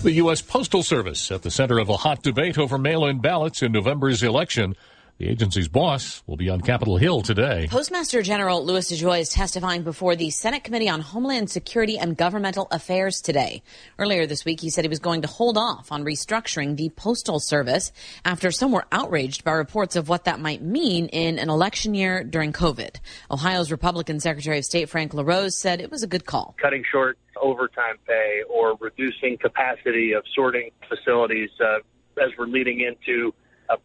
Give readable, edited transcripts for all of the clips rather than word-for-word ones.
The U.S. Postal Service at the center of a hot debate over mail-in ballots in November's election. The agency's boss will be on Capitol Hill today. Postmaster General Louis DeJoy is testifying before the Senate Committee on Homeland Security and Governmental Affairs today. Earlier this week, he said he was going to hold off on restructuring the Postal Service after some were outraged by reports of what that might mean in an election year during COVID. Ohio's Republican Secretary of State Frank LaRose said it was a good call. Cutting short overtime pay or reducing capacity of sorting facilities as we're leading into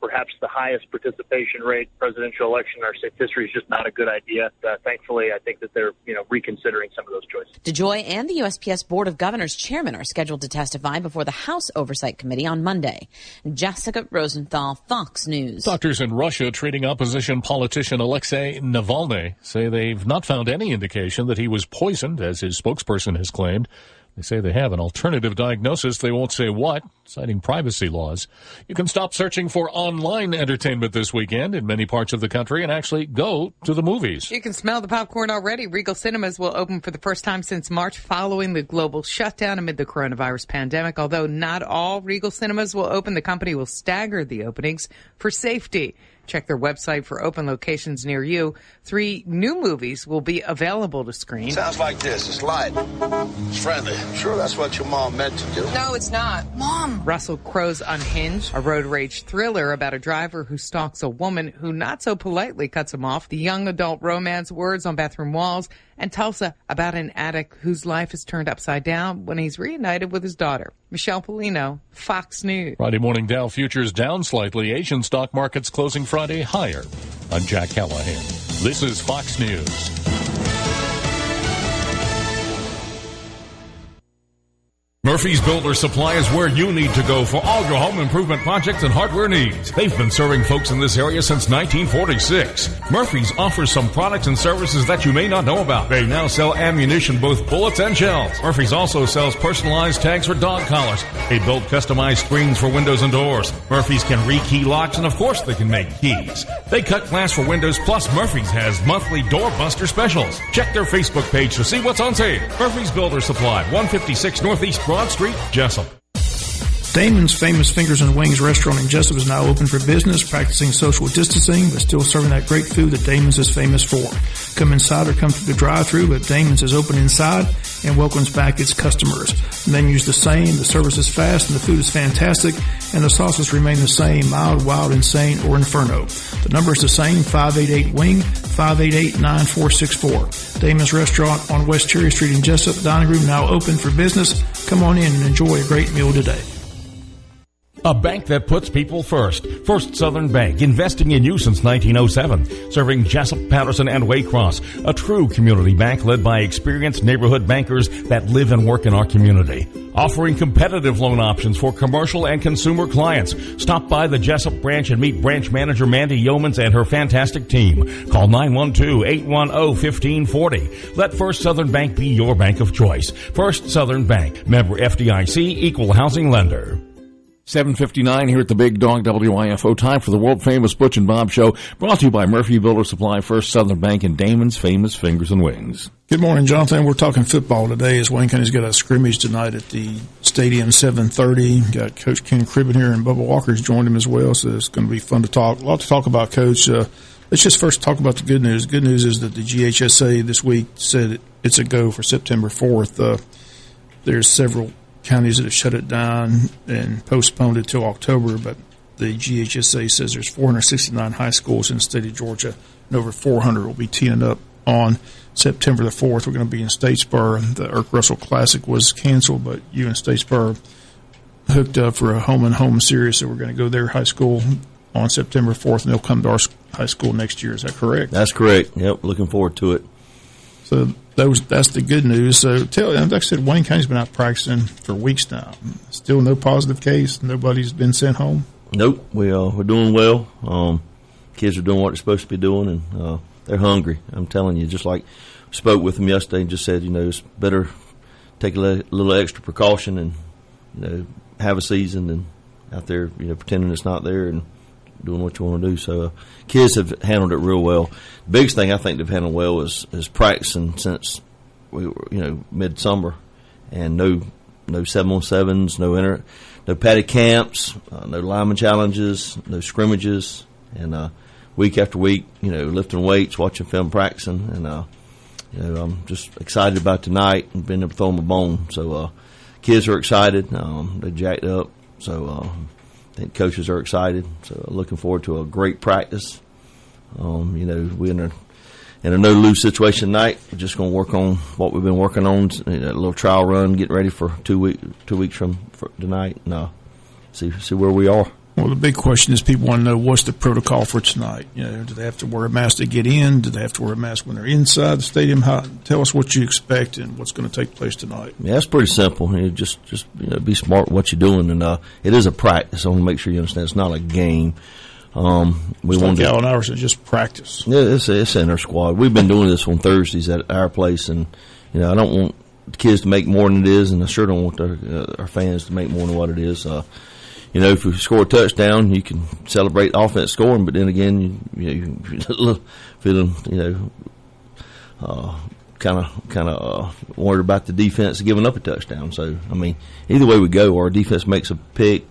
perhaps the highest participation rate presidential election in our state's history is just not a good idea. Thankfully, I think that they're reconsidering some of those choices. DeJoy and the USPS Board of Governors chairman are scheduled to testify before the House Oversight Committee on Monday. Jessica Rosenthal, Fox News. Doctors in Russia treating opposition politician Alexei Navalny say they've not found any indication that he was poisoned, as his spokesperson has claimed. They say they have an alternative diagnosis. They won't say what, citing privacy laws. You can stop searching for online entertainment this weekend in many parts of the country and actually go to the movies. You can smell the popcorn already. Regal Cinemas will open for the first time since March following the global shutdown amid the coronavirus pandemic. Although not all Regal Cinemas will open, the company will stagger the openings for safety. Check their website for open locations near you. 3 new movies will be available to screen. Sounds like this. It's light. It's friendly. I'm sure that's what your mom meant to do. No, it's not. Mom! Russell Crowe's Unhinged, a road rage thriller about a driver who stalks a woman who not so politely cuts him off. The young adult romance, Words on Bathroom Walls, and Tulsa, about an addict whose life is turned upside down when he's reunited with his daughter. Michelle Polino, Fox News. Friday morning Dow futures down slightly. Asian stock markets closing Friday higher. I'm Jack Callahan. This is Fox News. Murphy's Builder Supply is where you need to go for all your home improvement projects and hardware needs. They've been serving folks in this area since 1946. Murphy's offers some products and services that you may not know about. They now sell ammunition, both bullets and shells. Murphy's also sells personalized tags for dog collars. They build customized screens for windows and doors. Murphy's can rekey locks, and of course they can make keys. They cut glass for windows, plus Murphy's has monthly door buster specials. Check their Facebook page to see what's on sale. Murphy's Builder Supply, 156 Northeast Broad Street, Jessup. Damon's Famous Fingers and Wings restaurant in Jessup is now open for business, practicing social distancing, but still serving that great food that Damon's is famous for. Come inside or come through the drive-thru, but Damon's is open inside and welcomes back its customers. The menu's the same, the service is fast, and the food is fantastic, and the sauces remain the same, mild, wild, insane, or inferno. The number is the same, 588-WING, 588-9464. Damon's Restaurant on West Cherry Street in Jessup. Dining room now open for business. Come on in and enjoy a great meal today. A bank that puts people first. First Southern Bank, investing in you since 1907. Serving Jessup, Patterson, and Waycross. A true community bank led by experienced neighborhood bankers that live and work in our community. Offering competitive loan options for commercial and consumer clients. Stop by the Jessup branch and meet branch manager Mandy Yeomans and her fantastic team. Call 912-810-1540. Let First Southern Bank be your bank of choice. First Southern Bank. Member FDIC, Equal Housing Lender. 7:59 here at the Big Dog WIFO. Time for the world-famous Butch and Bob Show, brought to you by Murphy Builder Supply, First Southern Bank, and Damon's Famous Fingers and Wings. Good morning, Jonathan. We're talking football today as Wayne County's got a scrimmage tonight at the stadium, 7:30. Got Coach Ken Cribben here, and Bubba Walker's joined him as well, so it's going to be fun to talk. A lot to talk about, Coach. Let's just first talk about the good news. Good news is that the GHSA this week said it's a go for September 4th. There's several counties that have shut it down and postponed it till October, but the GHSA says there's 469 high schools in the state of Georgia, and over 400 will be teeing up on September the 4th. We're going to be in Statesboro. The Irk Russell Classic was canceled, but you and Statesboro hooked up for a home-and-home series, so we're going to go their high school on September 4th, and they'll come to our high school next year. Is that correct? That's correct. Yep, looking forward to it. So that's the good news. So like I said, Wayne County's been out practicing for weeks now. Still no positive case. Nobody's been sent home. Nope. We're doing well. Kids are doing what they're supposed to be doing, and they're hungry. I'm telling you, just like I spoke with them yesterday and just said, it's better take a little extra precaution and have a season than out there pretending it's not there and doing what you want to do. So kids have handled it real well. The biggest thing I think they've handled well is practicing since we were midsummer, and no no 7-on-7s, no padded camps, no lineman challenges, no scrimmages, and week after week, lifting weights, watching film, practicing, and I'm just excited about tonight and being able to throw them a bone. So kids are excited. They jacked up. So I think coaches are excited. So looking forward to a great practice. We're in a no-lose situation tonight. We're just going to work on what we've been working on, a little trial run, getting ready for 2 weeks from tonight, and see where we are. Well, the big question is people want to know what's the protocol for tonight. Do they have to wear a mask to get in? Do they have to wear a mask when they're inside the stadium? Tell us what you expect and what's going to take place tonight. Yeah, it's pretty simple. Just be smart with what you're doing, and it is a practice. I want to make sure you understand it's not a game. We want Allen Iverson just practice. Yeah, it's in our squad. We've been doing this on Thursdays at our place, and I don't want the kids to make more than it is, and I sure don't want our fans to make more than what it is. If you score a touchdown, you can celebrate offense scoring, but then again, you're feeling kind of worried about the defense giving up a touchdown. So either way we go, our defense makes a pick,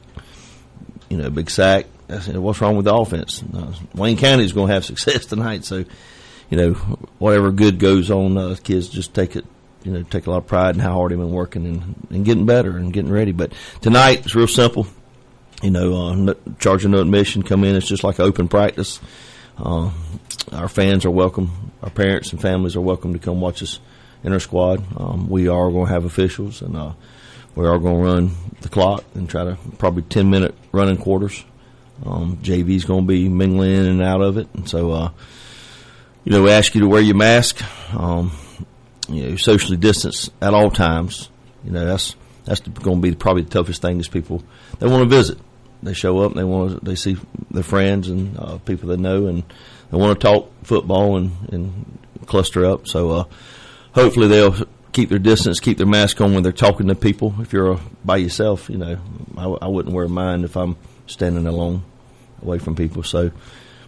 big sack. What's wrong with the offense? Wayne County is going to have success tonight, so whatever good goes on, kids just take a lot of pride in how hard they've been working and getting better and getting ready. But tonight it's real simple. Charging no admission, come in. It's just like open practice. Our fans are welcome. Our parents and families are welcome to come watch us in our squad. We are going to have officials, and we are going to run the clock and try to probably 10-minute running quarters. JV's going to be mingling in and out of it, and so we ask you to wear your mask. Socially distance at all times. That's going to be probably the toughest thing. Is people, they want to visit, they show up, and they see their friends and people they know, and they want to talk football and cluster up. So hopefully they'll keep their distance, keep their mask on when they're talking to people. If you're by yourself, I wouldn't wear mine if I'm standing alone away from people. So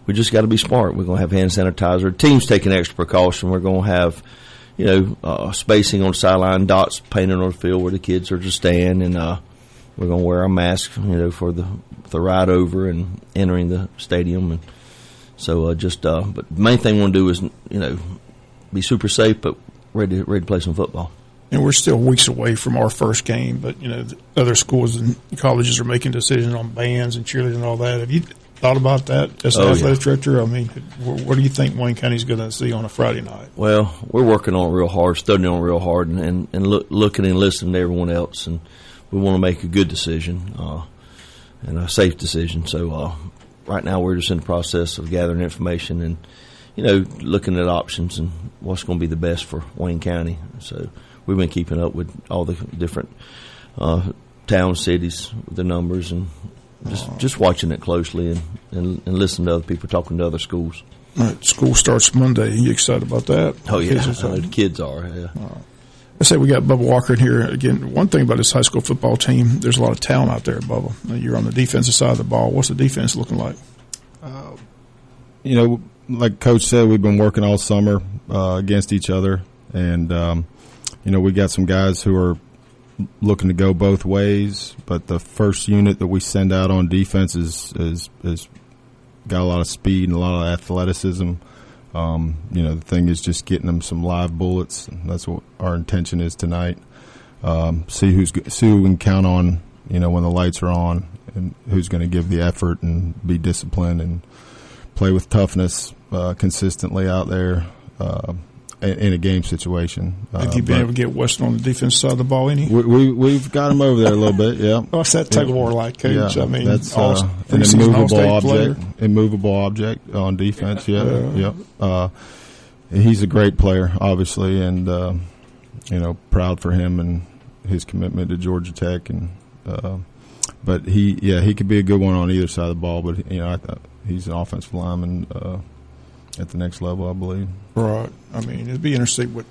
we just got to be smart. We're going to have hand sanitizer. The team's taking extra precaution. We're going to have spacing on the sideline, dots painted on the field where the kids are just staying, and we're going to wear our masks, for the ride over and entering the stadium. And so but the main thing we want to do is, be super safe, but ready to play some football. And we're still weeks away from our first game, but, the other schools and colleges are making decisions on bands and cheerleading and all that. Have you thought about that as an athletic director? What do you think Wayne County's going to see on a Friday night? Well, we're working on it real hard, studying on it real hard, and looking and listening to everyone else, and we want to make a good decision and a safe decision. So right now we're just in the process of gathering information and, looking at options and what's going to be the best for Wayne County. So we've been keeping up with all the different towns, cities, the numbers, and just watching it closely and listening to other people talking to other schools. All right, school starts Monday. Are you excited about that? Oh, yeah. The kids are, yeah. I say we got Bubba Walker in here. Again, one thing about this high school football team, there's a lot of talent out there, Bubba. You're on the defensive side of the ball. What's the defense looking like? Like Coach said, we've been working all summer against each other. And, we got some guys who are looking to go both ways, but the first unit that we send out on defense is got a lot of speed and a lot of athleticism. The thing is just getting them some live bullets. And that's what our intention is tonight. See who we can count on, when the lights are on, and who's going to give the effort and be disciplined and play with toughness consistently out there. In a game situation. Have you been able to get Weston on the defense side of the ball any? We've got him over there a little bit, yeah. What's that tug of war like, Coach? Yeah, that's an immovable object on defense, yeah. He's a great player, obviously, and, proud for him and his commitment to Georgia Tech. And but he could be a good one on either side of the ball, but, he's an offensive lineman at the next level, I believe. Right. It'd be interesting what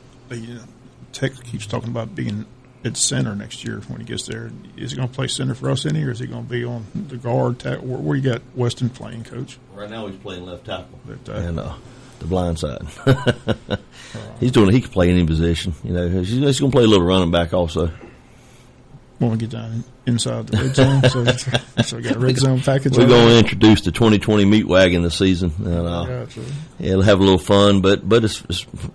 Tech keeps talking about being at center next year when he gets there. Is he going to play center for us any, or is he going to be on the guard? Where you got Weston playing, Coach? Right now he's playing left tackle. And the blind side. He can play any position. He's going to play a little running back also. when we get down inside the red zone. So we got a red zone package. We're going to introduce the 2020 meat wagon this season, and it'll have a little fun, but it's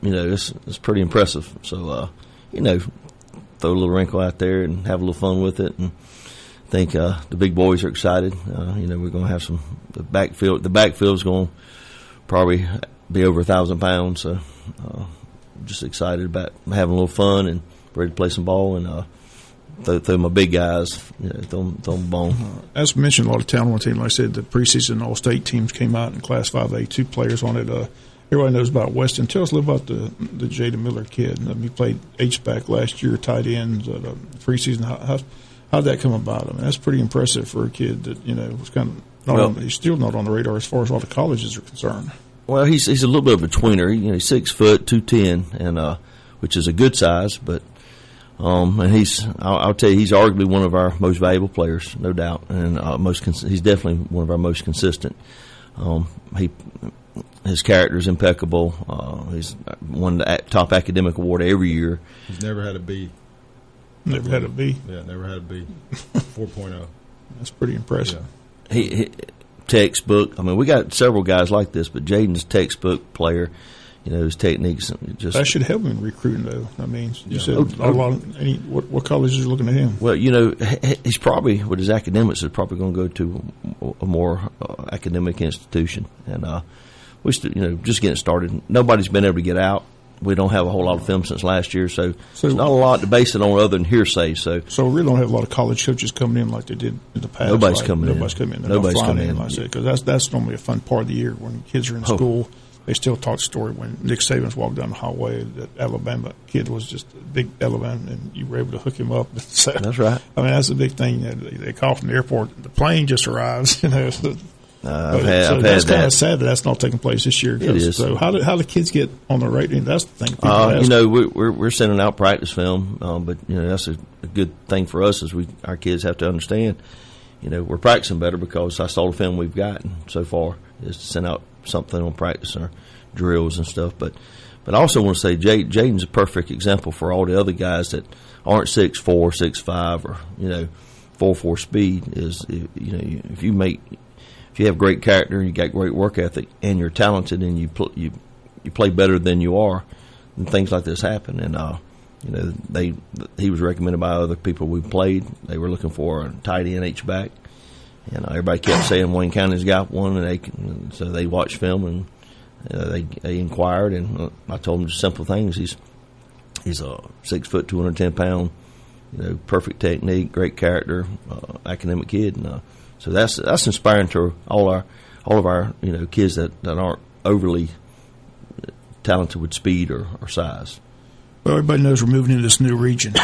it's pretty impressive. So throw a little wrinkle out there and have a little fun with it, and I think the big boys are excited. We're going to have some the backfield. The backfield is going to probably be over 1,000 pounds. So just excited about having a little fun and ready to play some ball and. Throw my big guys, throw them bone. As mentioned, a lot of Town 1 teams, like I said, the preseason All-State teams came out in Class 5A, 2 players on it. Everybody knows about Weston. Tell us a little about the Jaden Miller kid. He played H-back last year, tight end, preseason. How did that come about? I mean, that's pretty impressive for a kid that, was kind of he's still not on the radar as far as all the colleges are concerned. Well, he's a little bit of a tweener. He's 6 foot, 210, and which is a good size, but and I'll tell you, he's arguably one of our most valuable players, no doubt, and he's definitely one of our most consistent. His character is impeccable. He's won the top academic award every year. He's never had a B. Never had a B? Yeah, never had a B. 4.0. That's pretty impressive. Yeah. He textbook. I mean, we got several guys like this, but Jaden's textbook player. His techniques just that should help him in recruiting, though. I mean, you said what colleges are looking at him? Well, he's probably with his academics is probably going to go to a more academic institution, and we still, just getting started. Nobody's been able to get out. We don't have a whole lot of film since last year, so there's not a lot to base it on other than hearsay. So we really don't have a lot of college coaches coming in like they did in the past. Nobody's coming in. Nobody's coming in, like I said, because that's normally a fun part of the year when kids are in school. They still talk the story when Nick Saban's walked down the hallway. That Alabama kid was just a big Alabama, and you were able to hook him up. So, that's right. I mean, that's a big thing. They call from the airport. The plane just arrives. I've had that's kind that. of sad that that's not taking place this year. It is. So how do kids get on the rating? That's the thing. We're sending out practice film, but that's a good thing for us is our kids have to understand. We're practicing better because I saw the film we've gotten so far is to send out something on practice or drills and stuff. But I also want to say Jaden's a perfect example for all the other guys that aren't 6'4", 6'5", or 4.4 speed. Is if you have great character, you got great work ethic, and you're talented, and you play better than you are, then things like this happen. And he was recommended by other people we played. They were looking for a tight end H-back. And everybody kept saying Wayne County's got one, and so they watched film and they inquired, and I told them just simple things. He's a 6 foot, 210 pound, perfect technique, great character, academic kid, and so that's inspiring to all of our kids that aren't overly talented with speed or size. Well, everybody knows we're moving into this new region.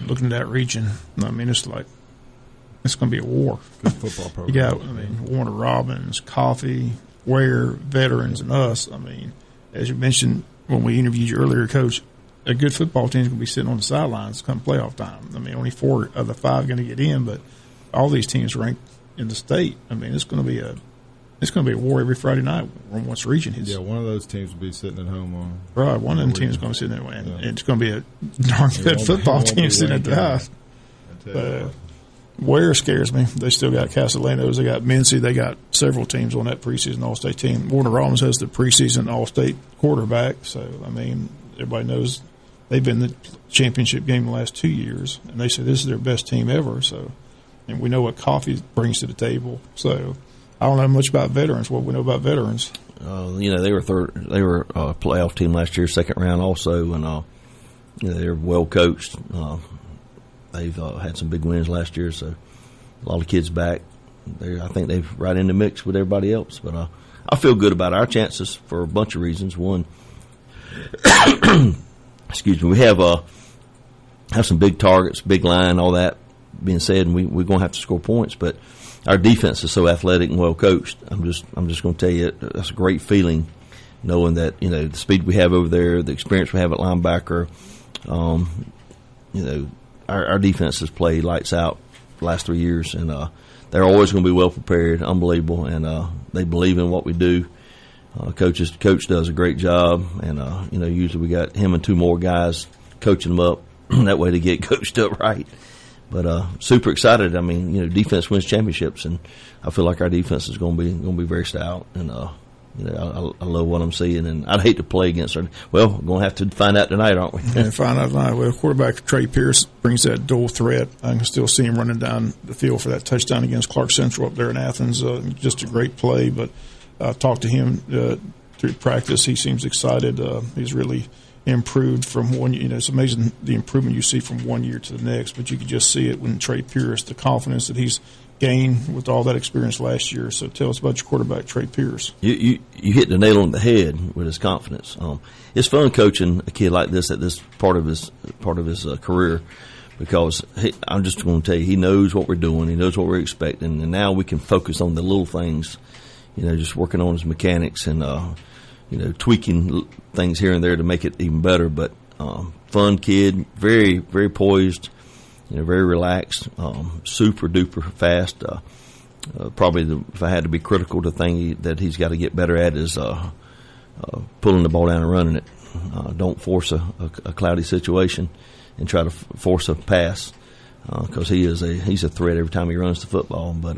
Looking at that region, I mean, it's going to be a war. Good football program. You got, Warner Robins, Coffee, Ware, veterans, and us. I mean, as you mentioned when we interviewed you earlier, Coach, a good football team is going to be sitting on the sidelines come playoff time. I mean, only 4 of the 5 are going to get in, but all these teams ranked in the state. I mean, it's going to be a war every Friday night once the region hits. Yeah, one of those teams will be sitting at home on. Right, one of them teams is going to sit there, and it's going to be a darn good football team sitting at the house. Ware scares me. They still got Castellanos. They got Mincy. They got several teams on that preseason All-State team. Warner Robins has the preseason All-State quarterback. So, I mean, everybody knows they've been in the championship game the last 2 years, and they say this is their best team ever. So, and we know what Coffee brings to the table. So, I don't know much about veterans. What we know about veterans? They were They were a playoff team last year, second round also, and they're well coached. They've had some big wins last year, so a lot of kids back. I think they're right in the mix with everybody else. But I feel good about our chances for a bunch of reasons. One, excuse me, we have some big targets, big line, all that being said, and we're going to have to score points. But our defense is so athletic and well coached. I'm just going to tell you that's a great feeling, knowing that the speed we have over there, the experience we have at linebacker. Our defense has played lights out the last 3 years, and they're always going to be well prepared, unbelievable, and they believe in what we do. Coach does a great job, and usually we got him and 2 more guys coaching them up that way to get coached up right. But super excited. I mean, defense wins championships, and I feel like our defense is going to be very stout. And I love what I'm seeing, and I'd hate to play against her. Well, we're going to have to find out tonight, aren't we? And find out tonight. Well, quarterback Trey Pierce brings that dual threat. I can still see him running down the field for that touchdown against Clark Central up there in Athens. Just a great play. But I talked to him through practice. He seems excited. He's really improved from one year. It's amazing the improvement you see from one year to the next, but you can just see it when Trey Pierce, the confidence that he's gained with all that experience last year. So tell us about your quarterback, Trey Pierce. You hit the nail on the head with his confidence. It's fun coaching a kid like this at this part of his career, because I'm just going to tell you, he knows what we're doing, he knows what we're expecting, and now we can focus on the little things, just working on his mechanics and tweaking things here and there to make it even better. But fun kid, very, very poised, very relaxed, super duper fast. Probably, if I had to be critical, the thing that he's got to get better at is pulling the ball down and running it. Don't force a cloudy situation and try to force a pass, because he's a threat every time he runs the football. But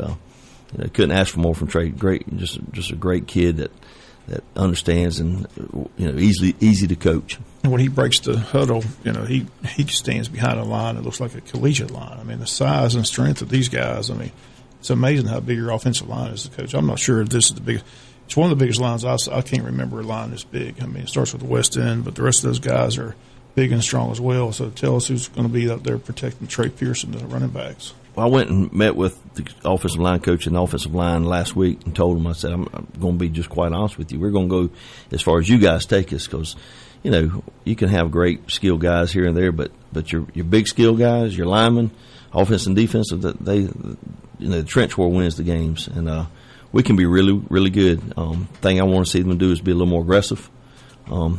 couldn't ask for more from Trey. Great, just a great kid that understands and easy to coach. And when he breaks the huddle, he stands behind a line that looks like a collegiate line. I mean, the size and strength of these guys. I mean, it's amazing how big your offensive line is, coach. I'm not sure if this is the biggest. It's one of the biggest lines. I can't remember a line this big. I mean, it starts with the West End, but the rest of those guys are big and strong as well. So tell us who's going to be out there protecting Trey Pierce and the running backs. Well, I went and met with the offensive line coach and the offensive line last week and told him, I said, I'm going to be just quite honest with you. We're going to go as far as you guys take us, because, you can have great skill guys here and there, but your big skill guys, your linemen, offense and defense, the trench war wins the games. And we can be really, really good. Thing I want to see them do is be a little more aggressive. But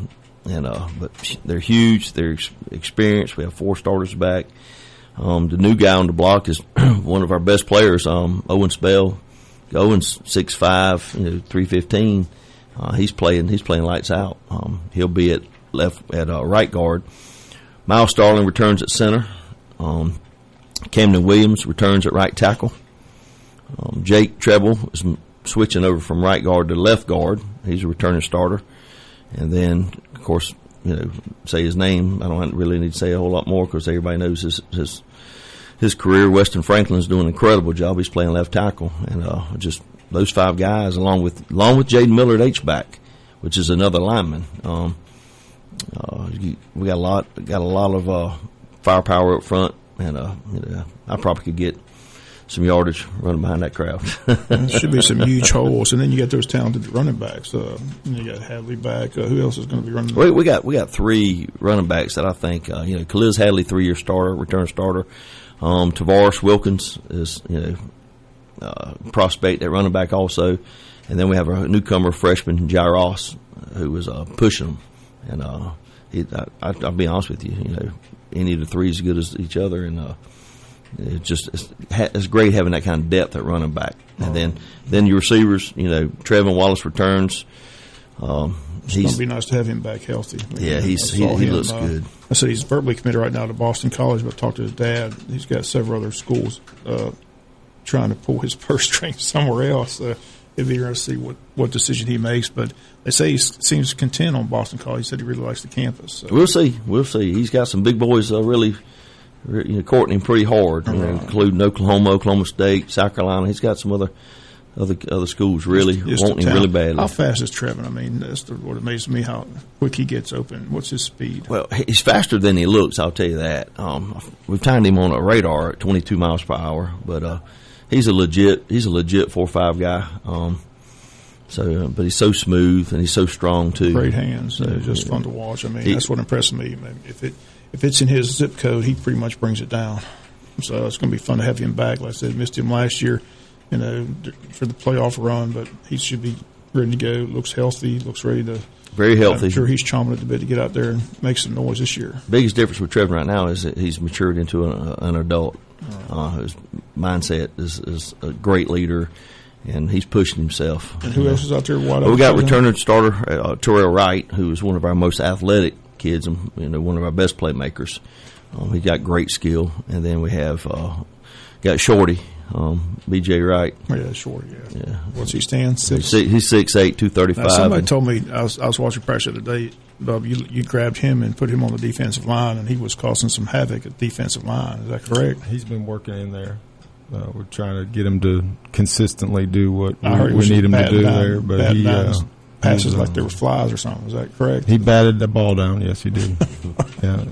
they're huge. They're experienced. We have 4 starters back. The new guy on the block is one of our best players, Owen Spell. Owen's 6'5", 315. He's playing lights out. He'll be at right guard. Miles Starling returns at center. Camden Williams returns at right tackle. Jake Treble is switching over from right guard to left guard. He's a returning starter. And then, of course, say his name. I don't really need to say a whole lot more, because everybody knows his career. Weston Franklin's doing an incredible job. He's playing left tackle, and just those 5 guys, along with Jaden Miller at H-back, which is another lineman. We got a lot of firepower up front, and I probably could get some yardage running behind that crowd. There should be some huge holes, and then you got those talented running backs. You got Hadley back. Who else is going to be running? We got 3 running backs that I think. Khalil Hadley, 3-year starter, return starter. Tavares Wilkins is prospect at running back also, and then we have a newcomer freshman Jai Ross, who was pushing them. And I'll be honest with you, any of the 3 is as good as each other, and it's great having that kind of depth at running back. And then your receivers, Trevin Wallace returns. It's going to be nice to have him back healthy. He looks good. I said he's verbally committed right now to Boston College, but I talked to his dad. He's got several other schools trying to pull his purse strings somewhere else. It'd be interesting to see what decision he makes. But they say he seems content on Boston College. He said he really likes the campus. So. We'll see. He's got some big boys really courting him pretty hard, including Oklahoma State, South Carolina. He's got some other schools really wanting him really badly. How fast is Trevin? I mean, that's what amazes me, how quick he gets open. What's his speed? Well, he's faster than he looks, I'll tell you that. We've timed him on a radar at 22 miles per hour, but he's a legit 4.5 guy. But he's so smooth and he's so strong too. Great hands. Just fun to watch. I mean, that's what impressed me. If it's in his zip code, he pretty much brings it down. So it's going to be fun to have him back. Like I said, missed him last year, for the playoff run, but he should be ready to go. Looks healthy. Looks ready to. Very healthy. I'm sure he's chomping at the bit to get out there and make some noise this year. Biggest difference with Trevor right now is that he's matured into an adult. His mindset is a great leader, and he's pushing himself. And who else is out there? We got returning starter Terrell Wright, who is one of our most athletic kids and one of our best playmakers. He got great skill. And then we have got Shorty, B.J. Wright. Yeah, Shorty, yeah. What's he stand? He's 6'8", 235. Now, somebody told me, I was watching practice the other day, Bob, you grabbed him and put him on the defensive line, and he was causing some havoc at the defensive line. Is that correct? He's been working in there. We're trying to get him to consistently do what we need him to do there. But he passes like there were flies or something. Is that correct? He batted the ball down. Yes, he did. Yeah.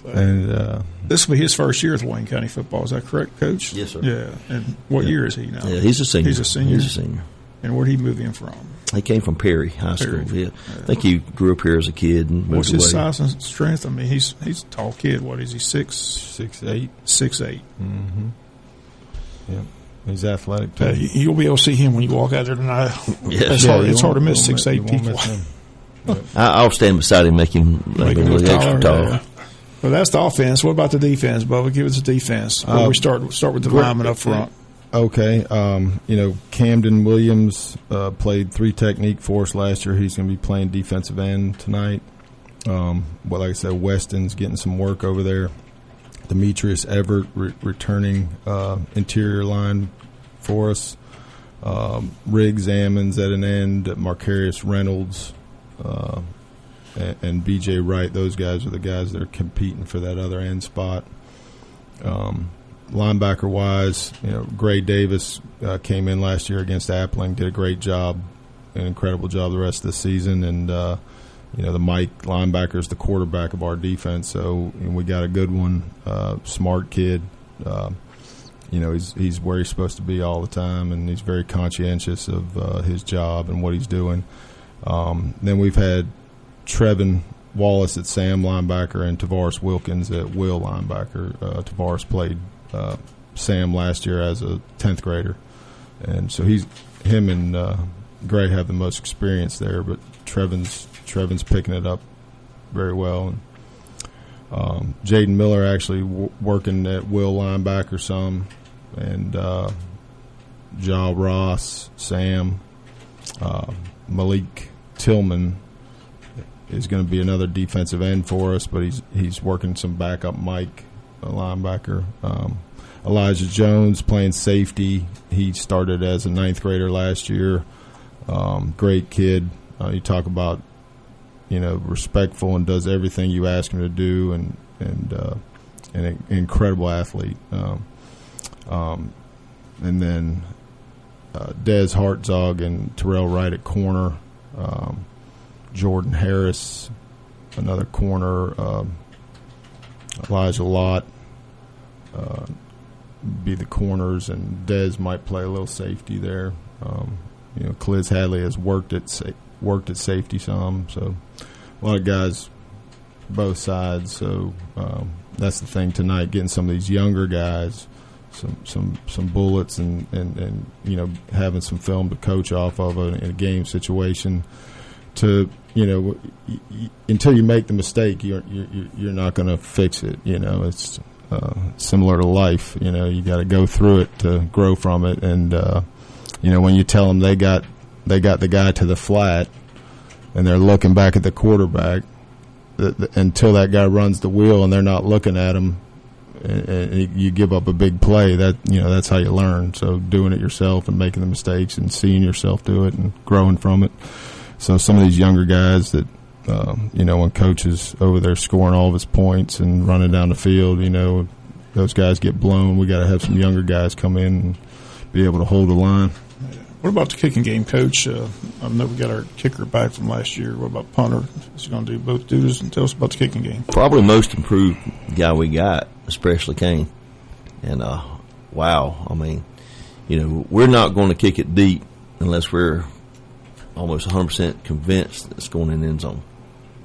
And this will be his first year with Wayne County football. Is that correct, Coach? Yes, sir. Yeah. And what year is he now? Yeah, he's a senior. He's a senior. He's a senior. And where did he move in from? He came from Perry High School. Yeah. I think he grew up here as a kid and moved What's his away. size and strength? I mean, he's a tall kid. What is he, 6'8"? 6'8". Mm-hmm. Yeah. He's athletic, too. You'll be able to see him when you walk out there tonight. Yes. It's hard to miss 6'8" people. I'll stand beside him, make him look extra tall. Yeah. Well, that's the offense. What about the defense, Bubba? Give us the defense. We start with the lineman up front. Okay. Camden Williams played 3 technique for us last year. He's going to be playing defensive end tonight. Like I said, Weston's getting some work over there. Demetrius Everett returning interior line for us. Riggs Ammons at an end. Marcarius Reynolds and B.J. Wright. Those guys are the guys that are competing for that other end spot. Linebacker-wise, Gray Davis came in last year against Appling, did a great job, an incredible job the rest of the season, and the Mike linebacker is the quarterback of our defense, so we got a good one, smart kid. He's where he's supposed to be all the time, and he's very conscientious of his job and what he's doing. Then we've had Trevin Wallace at Sam linebacker and Tavares Wilkins at Will linebacker. Tavares played Sam last year as a 10th grader, and so him and Gray have the most experience there, but Trevin's picking it up very well. And Jaden Miller actually working at Will linebacker some, and Ja Ross, Sam, Malik Tillman is going to be another defensive end for us, but he's working some backup Mike linebacker. Elijah Jones playing safety. He started as a 9th grader last year. Great kid. You talk about respectful and does everything you ask him to do, and an incredible athlete. And then Des Hartzog and Terrell Wright at corner. Jordan Harris, another corner. Elijah Lott be the corners, and Des might play a little safety there. Cliz Hadley has worked at safety some, so a lot of guys both sides. So that's the thing tonight, getting some of these younger guys some bullets and having some film to coach off of in a game situation. To until you make the mistake, you're not going to fix it. It's similar to life. You got to go through it to grow from it. And when you tell them they got the guy to the flat, and they're looking back at the quarterback, until that guy runs the wheel and they're not looking at him, and you give up a big play. That's how you learn. So doing it yourself and making the mistakes and seeing yourself do it and growing from it. So some of these younger guys that, when coach is over there scoring all of his points and running down the field, those guys get blown. We got to have some younger guys come in and be able to hold the line. What about the kicking game, Coach? I know we got our kicker back from last year. What about punter? Is he going to do both duties? And tell us about the kicking game. Probably most improved guy we got, especially Kane. And, wow, I mean, we're not going to kick it deep unless we're almost 100% convinced that it's going in the end zone,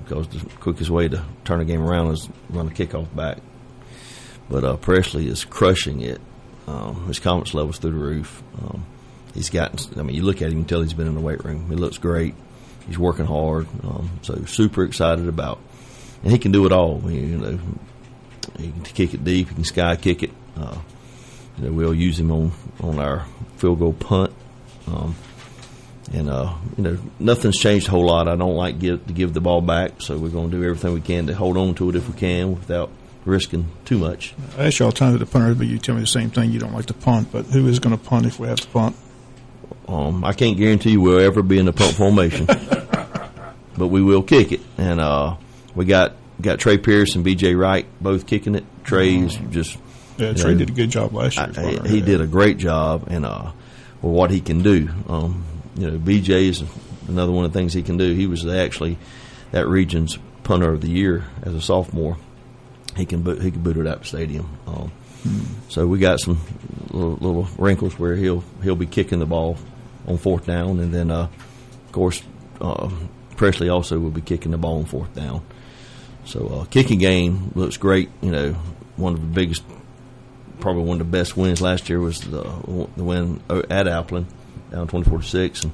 because the quickest way to turn a game around is run a kickoff back. But Presley is crushing it. His confidence level's through the roof. He's gotten, you look at him and tell he's been in the weight room. He looks great. He's working hard. So super excited about, and he can do it all. He can kick it deep. He can sky kick it. We'll use him on our field goal punt. Nothing's changed a whole lot. I don't like to give the ball back, so we're going to do everything we can to hold on to it if we can without risking too much. I ask you all the time that the punter, but you tell me the same thing. You don't like to punt, but who is going to punt if we have to punt? I can't guarantee we'll ever be in the punt formation, but we will kick it. And we got Trey Pierce and B.J. Wright both kicking it. Trey's just Trey did a good job last year. He did a great job, and for what he can do. B.J. is another one of the things he can do. He was actually that region's punter of the year as a sophomore. He can boot it out the stadium. So we got some little wrinkles where he'll be kicking the ball on fourth down, and then of course Presley also will be kicking the ball on fourth down. So kicking game looks great. One of the biggest, probably one of the best wins last year was the win at Appleton, down 24-6, and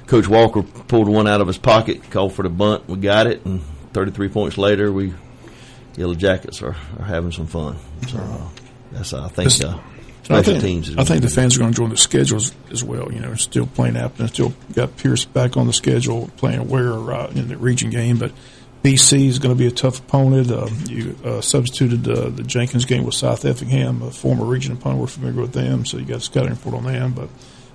Coach Walker pulled one out of his pocket, called for the bunt. We got it, and 33 points later, we Yellow Jackets are having some fun. So that's I think special teams. I think the fans are going to enjoy the schedules as well. Still playing Appleton, still got Pierce back on the schedule, playing Ware in the region game, but BC is going to be a tough opponent. You substituted the Jenkins game with South Effingham, a former region opponent. We're familiar with them, so you got a scouting report on them. But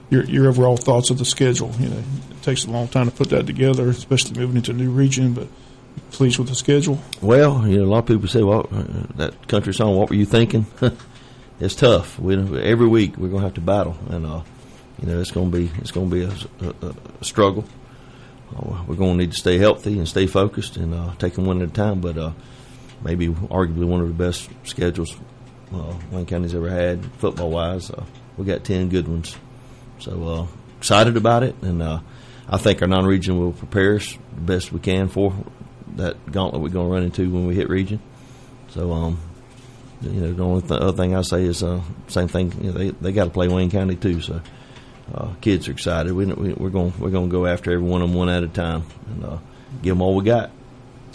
your overall thoughts of the schedule? It takes a long time to put that together, especially moving into a new region. But pleased with the schedule? Well, a lot of people say, "Well, that country song, what were you thinking?" It's tough. Every week we're going to have to battle, and it's going to be a struggle. We're going to need to stay healthy and stay focused and take them one at a time. But maybe arguably one of the best schedules Wayne County's ever had football-wise. We got 10 good ones. So excited about it, and I think our non-region will prepare us the best we can for that gauntlet we're going to run into when we hit region. So the only other thing I say is same thing. They got to play Wayne County too. So kids are excited. We're going to go after every one of them one at a time and give them all we got.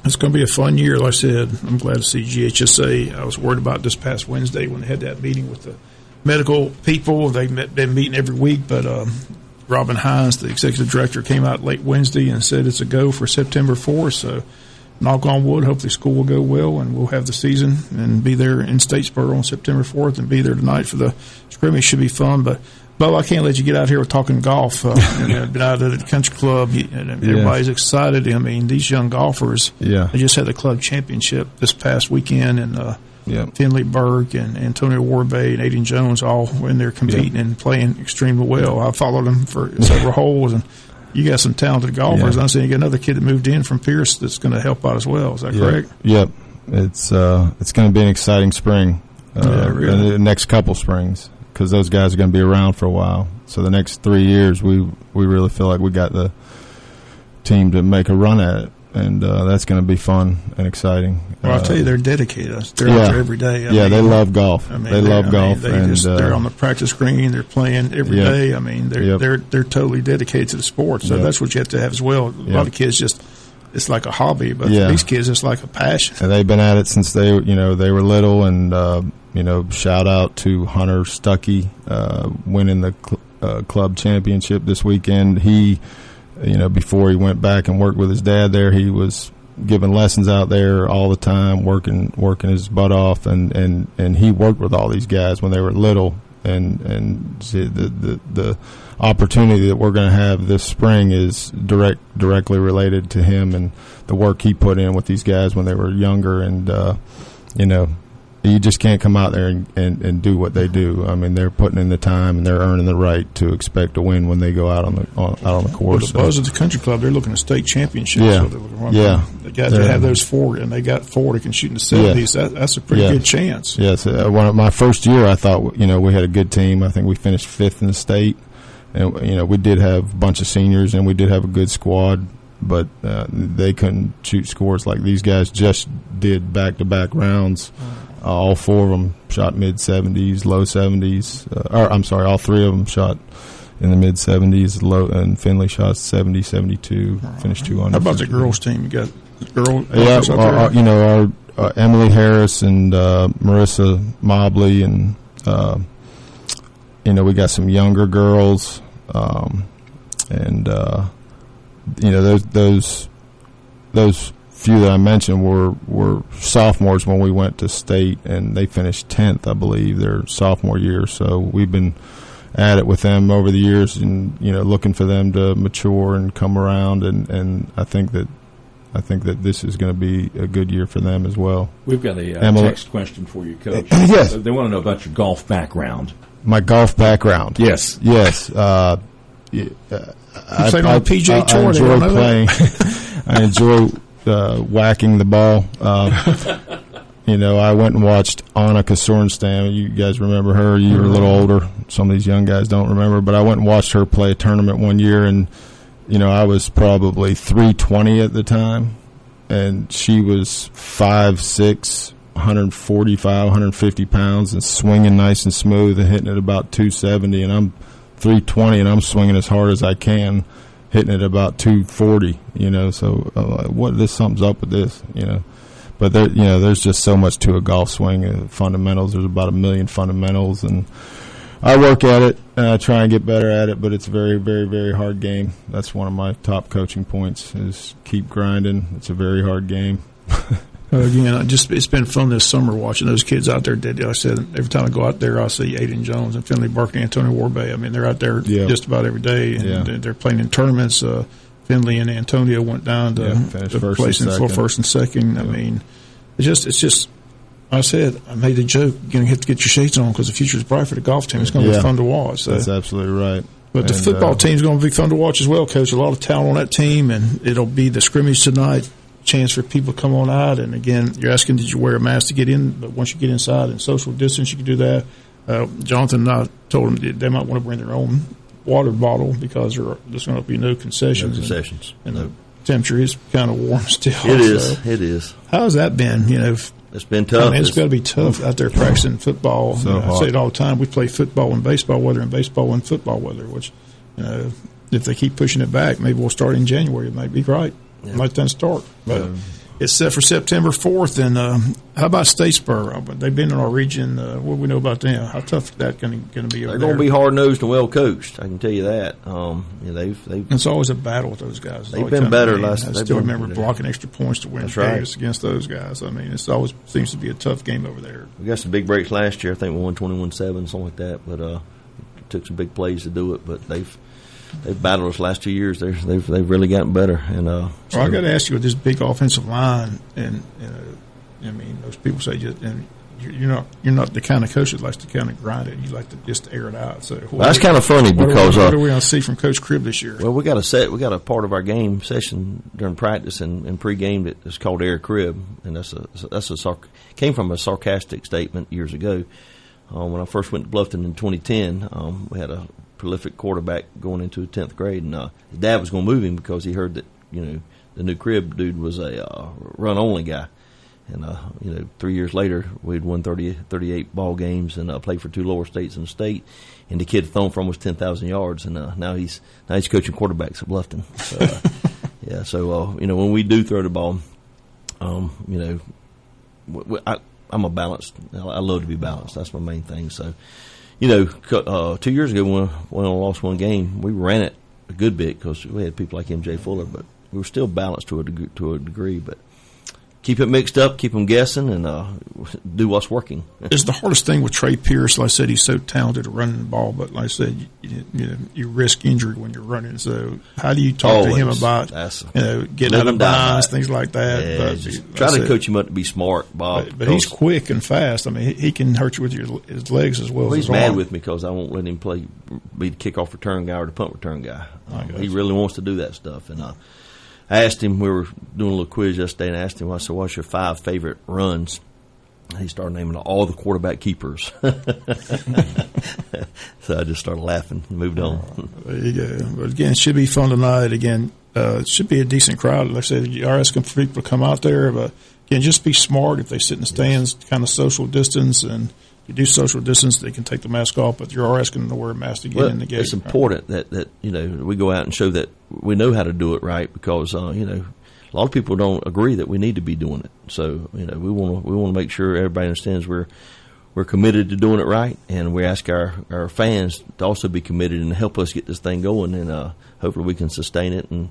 It's going to be a fun year. Like I said, I'm glad to see GHSA. I was worried about this past Wednesday when they had that meeting with the medical people. They've been meeting every week, but Robin Hines, the executive director, came out late Wednesday and said it's a go for September 4th. So knock on wood, hopefully school will go well and we'll have the season and be there in Statesboro on September 4th and be there tonight for the scrimmage. Should be fun. But Bo, I can't let you get out here with talking golf. I've been out at the country club, and everybody's excited. I mean, these young golfers, they just had the club championship this past weekend, and Finley Burke and Antonio Warbay and Aiden Jones all were in there competing and playing extremely well. I followed them for several holes, and you got some talented golfers. I'm saying you got another kid that moved in from Pierce that's going to help out as well. Is that correct? Yep. It's going to be an exciting spring. Really. The next couple springs, because those guys are going to be around for a while. So the next 3 years, we really feel like we got the team to make a run at it, and that's going to be fun and exciting. Well, I'll tell you, they're dedicated. They're out there every day. I mean, they love golf. They love golf. They're on the practice green. They're playing every day. I mean, they're totally dedicated to the sport. So that's what you have to have as well. A lot of kids it's like a hobby, but for these kids, it's like a passion. And they've been at it since they were little, and shout out to Hunter Stuckey winning the club championship this weekend. He, before he went back and worked with his dad there, he was giving lessons out there all the time, working his butt off, and he worked with all these guys when they were little. And the opportunity that we're going to have this spring is directly related to him and the work he put in with these guys when they were younger. And you just can't come out there and do what they do. I mean, they're putting in the time and they're earning the right to expect a win when they go out on the course. Well, the buzz of the country club, they're looking at state championships. Yeah, so they got to have those four, and they got four that can shoot in the 70s. That's a pretty good chance. Yes, my first year, I thought we had a good team. I think we finished 5th in the state, and we did have a bunch of seniors, and we did have a good squad. But they couldn't shoot scores like these guys just did back-to-back rounds. All four of them shot mid-70s, low 70s. All three of them shot in the mid-70s, low, and Finley shot 70, 72, finished 2 under. How about the girls' team? You got girls? Our Emily Harris and Marissa Mobley, and we got some younger girls, and those few that I mentioned were sophomores when we went to state, and they finished 10th, I believe, their sophomore year. So we've been at it with them over the years, and looking for them to mature and come around, and I think that this is going to be a good year for them as well. We've got a text question for you, Coach. Yes. They want to know about your golf background. My golf background. Yes. Yes. I played on the PGA Tour. I enjoy playing. I enjoy whacking the ball. I went and watched Annika Sorenstam. You guys remember her? You were a little older. Some of these young guys don't remember. But I went and watched her play a tournament one year, and I was probably 320 at the time, and she was 5'6", 145, 150 pounds, and swinging nice and smooth and hitting it about 270. And I'm 320, and I'm swinging as hard as I can, hitting it about 240. So something's up with this. But there's just so much to a golf swing. Fundamentals. There's about 1 million fundamentals, and I work at it, and I try and get better at it, but it's a very, very, very hard game. That's one of my top coaching points, is keep grinding. It's a very hard game. Again, it's been fun this summer watching those kids out there. Like I said, every time I go out there, I see Aiden Jones and Finley Burke and Antonio Warbay. I mean, they're out there just about every day, and they're playing in tournaments. Finley and Antonio went down to place in first and second. I mean, it's just. I said, I made a joke, you're going to have to get your shades on because the future is bright for the golf team. It's going to be fun to watch. So. That's absolutely right. But the football team is going to be fun to watch as well, Coach. A lot of talent on that team, and it'll be the scrimmage tonight, chance for people to come on out. And, again, you're asking, did you wear a mask to get in? But once you get inside and social distance, you can do that. Jonathan and I told them they might want to bring their own water bottle because there's going to be no concessions. No concessions. And the temperature is kind of warm still. It is. It is. How has that been, It's been tough. I mean, it's got to be tough out there practicing football. I say it all the time. We play football in baseball weather and baseball in football weather, which, if they keep pushing it back, maybe we'll start in January. It might be right. It might then start. But it's set for September 4th. And how about Statesboro? They've been in our region. What do we know about them? How tough is that going to be over there? They're going to be hard-nosed and well-coached. I can tell you that. It's always a battle with those guys. They've been better last. I still remember blocking extra points to win games against those guys. I mean, it always seems to be a tough game over there. We got some big breaks last year. I think we won 21-7, something like that. But it took some big plays to do it. But they've battled us last 2 years. They've really gotten better. And I got to ask you, with this big offensive line, and I mean, those people say you're not the kind of coach that likes to kind of grind it. You like to just air it out. So that's kind of funny because what are we going to see from Coach Cribb this year? Well, we got a part of our game session during practice and pregame that is called Air Crib, and came from a sarcastic statement years ago. When I first went to Bluffton in 2010, we had a prolific quarterback going into 10th grade, and his dad was going to move him because he heard that the new Crib dude was a run only guy. And 3 years later, we'd won 38 ball games and played for 2 lower states in the state. And the kid thrown from was 10,000 yards, and now he's coaching quarterbacks at Bluffton. So, So when we do throw the ball, I'm a balanced. I love to be balanced. That's my main thing. So, 2 years ago when I lost one game, we ran it a good bit because we had people like MJ Fuller, but we were still balanced to a degree. But keep it mixed up, keep them guessing, and do what's working. It's the hardest thing with Trey Pierce. Like I said, he's so talented at running the ball, but like I said, you risk injury when you're running. So how do you talk to him about getting out of bounds, things like that? Try to coach him up to be smart, Bob. But he's quick and fast. I mean, he can hurt you with his legs as well. He's mad with me because I won't let him be the kickoff return guy or the punt return guy. He really wants to do that stuff, and I asked him, we were doing a little quiz yesterday, and I asked him, I said, what's your 5 favorite runs? He started naming all the quarterback keepers. So I just started laughing and moved on. There you go. But again, it should be fun tonight. Again, it should be a decent crowd. Like I said, you are asking for people to come out there. But again, just be smart if they sit in the stands, kind of social distance. And if you do social distance, they can take the mask off, but you are asking them to wear a mask to get in the gate. It's important that we go out and show that we know how to do it right because, a lot of people don't agree that we need to be doing it. So, we want to make sure everybody understands we're we're committed to doing it right, and we ask our fans to also be committed and help us get this thing going, and hopefully we can sustain it and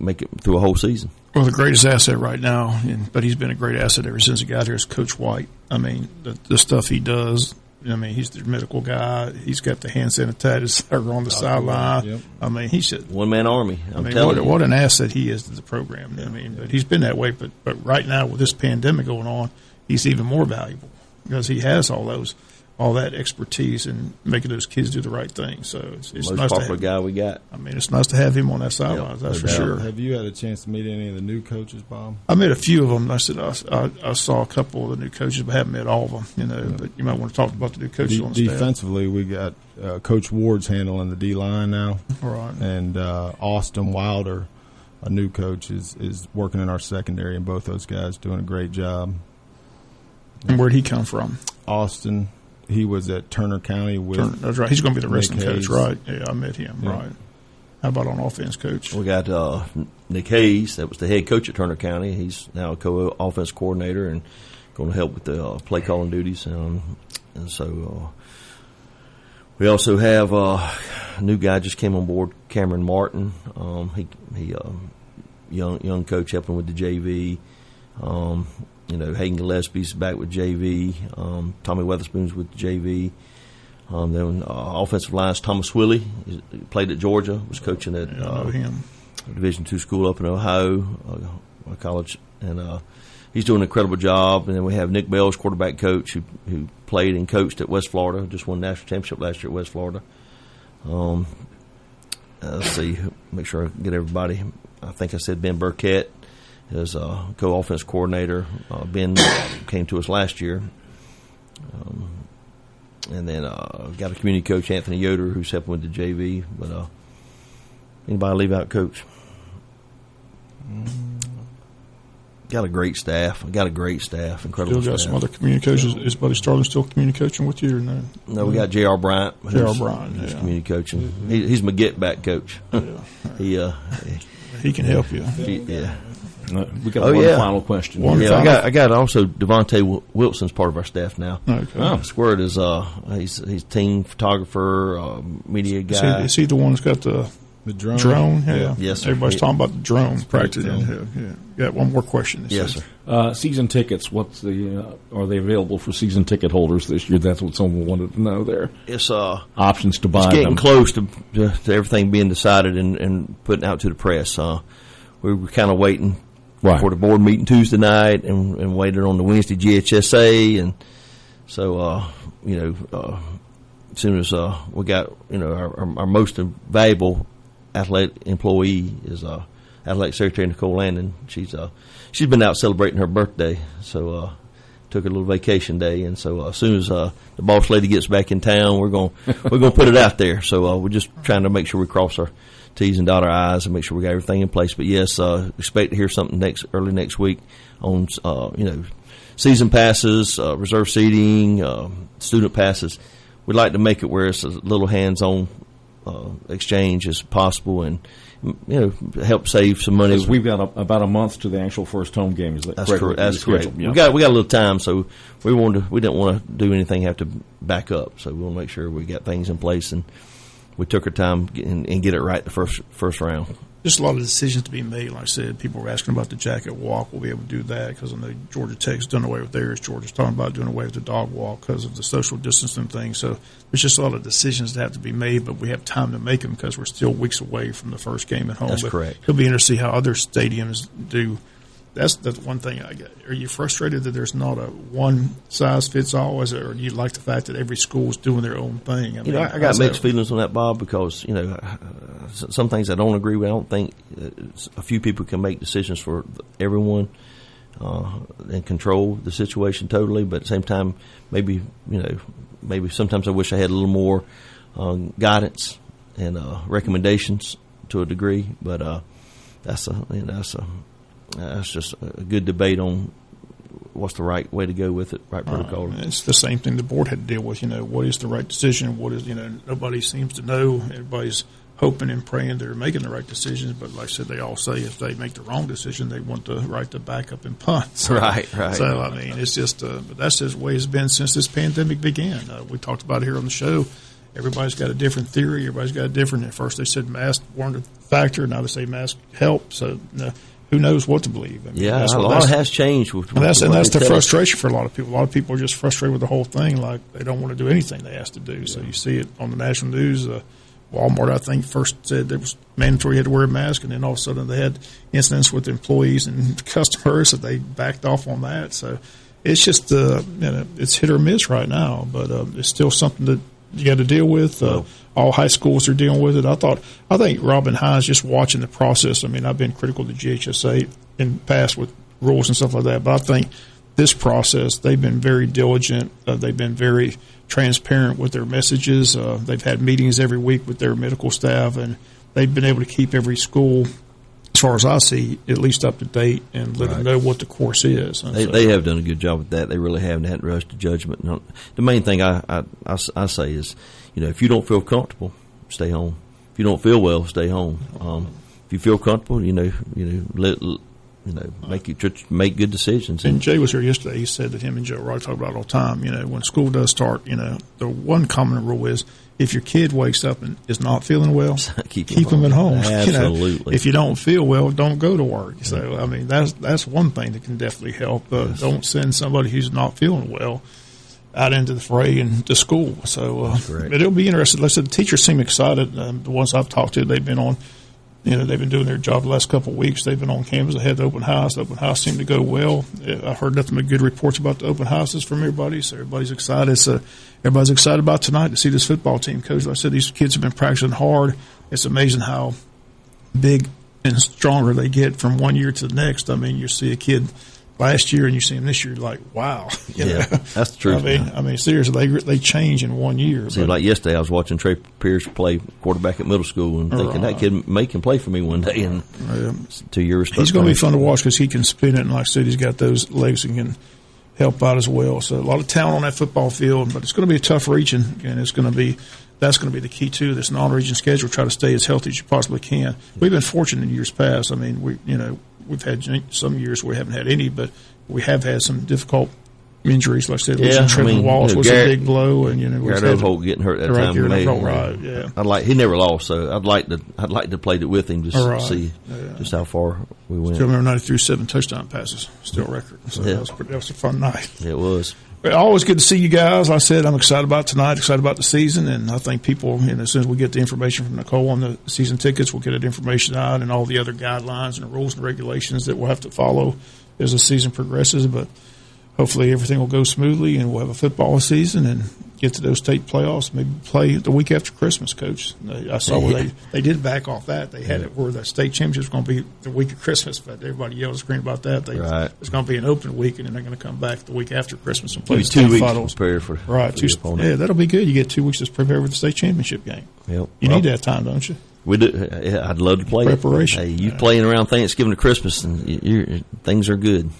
make it through a whole season. Well, the greatest asset right now, but he's been a great asset ever since he got here, is Coach White. I mean, the stuff he does. I mean, he's the medical guy. He's got the hand sanitizer on the sideline. Yep. I mean, he's just one-man army. I'm telling you. What an asset he is to the program. I mean, but he's been that way. But right now, with this pandemic going on, he's even more valuable because he has all that expertise in making those kids do the right thing. So it's most nice popular guy we got. I mean, it's nice to have him on that sideline. That's for sure. Have you had a chance to meet any of the new coaches, Bob? I met a few of them. I said I saw a couple of the new coaches, but haven't met all of them. You know, but you might want to talk about the new coaches on the staff. Defensively, we got Coach Ward's handling the D line now. All right. And Austin Wilder, a new coach, is working in our secondary, and both those guys doing a great job. And where'd he come from? Austin. He was at Turner County with. That's right. He's going to be the wrestling Hayes. coach, right? Yeah, I met him. Yeah. Right. How about on offense, coach? We got Nick Hayes. That was the head coach at Turner County. He's now a co-offense coordinator and going to help with the play calling duties. And so we also have a new guy just came on board, Cameron Martin. He young coach helping with the JV. Hayden Gillespie's back with JV. Tommy Weatherspoon's with the JV. Then offensive lines, Thomas Willey played at Georgia, was coaching at I know him. Division II school up in Ohio, a college, and he's doing an incredible job. And then we have Nick Bell's quarterback coach who played and coached at West Florida, just won national championship last year at West Florida. Let's see, make sure I get everybody. I think I said Ben Burkett is a co-offense coordinator. Ben came to us last year. And then got a community coach, Anthony Yoder, who's helping with the JV. But anybody leave out, coach? Got a great staff. Incredible Still got staff. some other community coaches. Is Buddy Starling still community coaching with you or no? No, we got J.R. Bryant. J.R. Bryant, who's community coaching. He's my get-back coach. Yeah. He can help you. Yeah. We got one final question. I got also Devontae Wilson's part of our staff now. Okay. Squirt is he's team photographer, media guy. Is he the one that's got the drone? Yeah. Yes, sir. Everybody's talking about the drone practice. Yeah. Got one more question. Yes, sir. Season tickets. Are they available for season ticket holders this year? That's what someone wanted to know there. It's options to buy it's getting them. close to everything being decided and putting out to the press. We were kind of waiting for the board meeting Tuesday night and waited on the Wednesday GHSA, and so as soon as we got our most valuable athletic employee is athletic secretary Nicole Landon. She's been out celebrating her birthday, so took a little vacation day, and so as soon as the boss lady gets back in town, we're gonna put it out there. So we're just trying to make sure we cross our T's and dot our I's and make sure we got everything in place. But yes, expect to hear something early next week on season passes, reserve seating, student passes. We'd like to make it where it's a little hands-on exchange as possible, and help save some money. Because we've got about a month to the actual first home game. Is that correct? That's correct. Yeah. We got a little time, so we didn't want to do anything have to back up. So we want to make sure we got things in place, and we took our time and get it right the first round. Just a lot of decisions to be made. Like I said, people were asking about the jacket walk. We'll be able to do that because I know Georgia Tech's done away with theirs. Georgia's talking about doing away with the dog walk because of the social distancing thing. So there's just a lot of decisions that have to be made, but we have time to make them because we're still weeks away from the first game at home. That's correct. It'll be interesting to see how other stadiums do. That's one thing I get. Are you frustrated that there's not a one-size-fits-all? Or do you like the fact that every school's doing their own thing? I got mixed feelings on that, Bob, because some things I don't agree with. I don't think a few people can make decisions for everyone and control the situation totally. But at the same time, maybe sometimes I wish I had a little more guidance and recommendations to a degree. But that's just a good debate on what's the right way to go with it, right protocol. It's the same thing the board had to deal with. What is the right decision? What is nobody seems to know. Everybody's hoping and praying they're making the right decisions. But like I said, they all say if they make the wrong decision, they want the right to back up and punt. So, right. So, I mean, it's just but that's just the way it's been since this pandemic began. We talked about it here on the show. Everybody's got a different theory. Everybody's got a different. At first they said masks weren't a factor. Now they say masks help. So who knows what to believe? I mean, a lot has changed. And that's the frustration for a lot of people. A lot of people are just frustrated with the whole thing. Like they don't want to do anything they asked to do. So you see it on the national news. Walmart, I think, first said it was mandatory you had to wear a mask, and then all of a sudden they had incidents with employees and customers that they backed off on that. So it's just it's hit or miss right now. But it's still something that you got to deal with. All high schools are dealing with it. I think Robin Hines just watching the process. I mean, I've been critical to GHSA in the past with rules and stuff like that, but I think this process, they've been very diligent. They've been very transparent with their messages. They've had meetings every week with their medical staff, and they've been able to keep every school, as far as I see, at least up to date and let them know what the course is. They have done a good job with that. They really have. They hadn't rushed to judgment. The main thing I say is, if you don't feel comfortable, stay home. If you don't feel well, stay home. If you feel comfortable, make good decisions. And Jay was here yesterday. He said that him and Joe Wright talk about it all the time. When school does start, the one common rule is if your kid wakes up and is not feeling well, keep him at home. Absolutely. If you don't feel well, don't go to work. So I mean that's one thing that can definitely help. Don't send somebody who's not feeling well out into the fray and to school. So it'll be interesting. Like I said, the teachers seem excited. The ones I've talked to, they've been on. They've been doing their job the last couple of weeks. They've been on campus. They had the open house. The open house seemed to go well. I heard nothing but good reports about the open houses from everybody, so everybody's excited. So everybody's excited about tonight to see this football team. Coach, like I said, these kids have been practicing hard. It's amazing how big and stronger they get from one year to the next. I mean, you see a kid last year and you see him this year, like, wow. That's the truth. I mean, seriously, they change in 1 year. See, like yesterday, I was watching Trey Pierce play quarterback at middle school and thinking that kid can play for me one day. And 2 years. He's going to be fun to watch because he can spin it, and like I said, he's got those legs and can help out as well. So a lot of talent on that football field, but it's going to be a tough region, and that's going to be the key to this non-region schedule. Try to stay as healthy as you possibly can. We've been fortunate in years past. I mean, we've had some years we haven't had any, but we have had some difficult injuries. Like I said, losing Trevor Wallace was a big blow, and Garrett Holt getting hurt that time. He never lost, so I'd like to play it with him just to see just how far we went. Still remember 93 7 passes, still record. So that was a fun night. It was. Always good to see you guys. Like I said, I'm excited about tonight, excited about the season, and I think people, as soon as we get the information from Nicole on the season tickets, we'll get that information out and all the other guidelines and rules and regulations that we'll have to follow as the season progresses. But hopefully everything will go smoothly, and we'll have a football season and get to those state playoffs, maybe play the week after Christmas, Coach. I saw where they did back off that. They had it where the state championship was going to be the week of Christmas, but everybody yelled and screamed about that. It's going to be an open week, and then they're going to come back the week after Christmas and play the state finals. 2 weeks to prepare for Yeah, that'll be good. You get 2 weeks to prepare for the state championship game. Yep. You need that time, don't you? We do. I'd love to play preparation. Hey, you playing around Thanksgiving to Christmas, and things are good.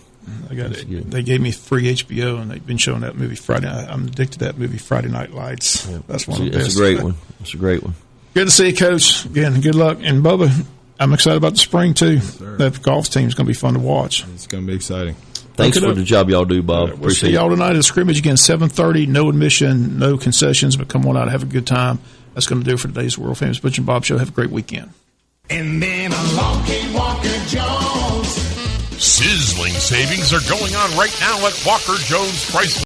They gave me free HBO, and they've been showing that movie Friday. I'm addicted to that movie, Friday Night Lights. Yep. That's one of the best. It's a great one. It's a great one. Good to see you, Coach. Again, good luck. And Bubba, I'm excited about the spring, too. That golf team is going to be fun to watch. It's going to be exciting. Thanks for the job y'all do, Bob. We'll see y'all tonight at the scrimmage again, 7:30. No admission, no concessions, but come on out and have a good time. That's going to do it for today's world famous Butch and Bob Show. Have a great weekend. And then along came Walker Jones. Sizzling savings are going on right now at Walker Jones Chrysler.